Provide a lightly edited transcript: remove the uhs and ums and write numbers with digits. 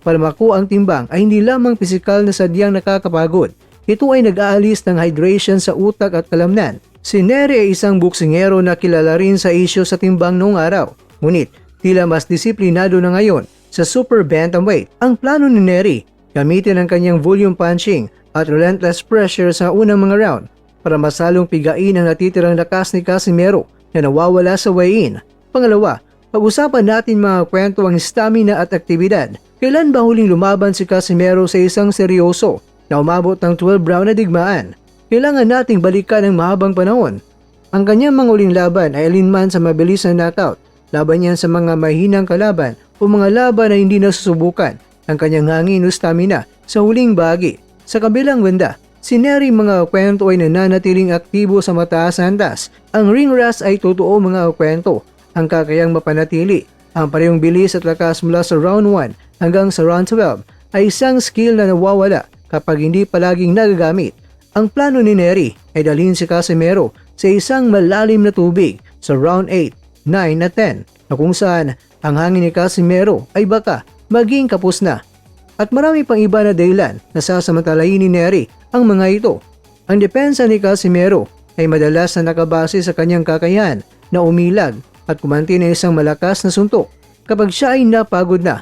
para makuha ang timbang ay hindi lamang pisikal na sadyang nakakapagod. Ito ay nag-aalis ng hydration sa utak at kalamnan. Si Nery ay isang boksingero na kilala rin sa isyo sa timbang noong araw. Ngunit tila mas disiplinado na ngayon sa super bantamweight. Ang plano ni Nery, gamitin ang kanyang volume punching at relentless pressure sa unang mga round para masalong pigain ang natitirang lakas ni Casimero na nawawala sa weigh-in. Pangalawa, pag-usapan natin mga kwento ang stamina at aktibidad. Kailan ba huling lumaban si Casimero sa isang seryoso na umabot ng 12 round na digmaan? Kailangan nating balikan ang mahabang panahon. Ang kanyang mga uling laban ay alinman sa mabilis na knockout. Laban niya sa mga mahinang kalaban o mga laban na hindi nasusubukan ang kanyang hangin o stamina sa huling bahagi. Sa kabilang banda, si Nery mga kwento ay nananatiling aktibo sa mataas na antas. Ang ring rust ay totoo mga kwento. Ang kakayang mapanatili ang parehong bilis at lakas mula sa round 1 hanggang sa round 12 ay isang skill na nawawala kapag hindi palaging nagagamit. Ang plano ni Nery ay dalhin si Casimero sa isang malalim na tubig sa round 8, 9 at 10 na kung saan ang hangin ni Casimero ay baka maging kapos na. At marami pang iba na dahilan na sasamantalahin ni Nery ang mga ito. Ang depensa ni Casimero ay madalas na nakabase sa kanyang kakayahan na umilag at kumanti ng isang malakas na suntok kapag siya ay napagod na.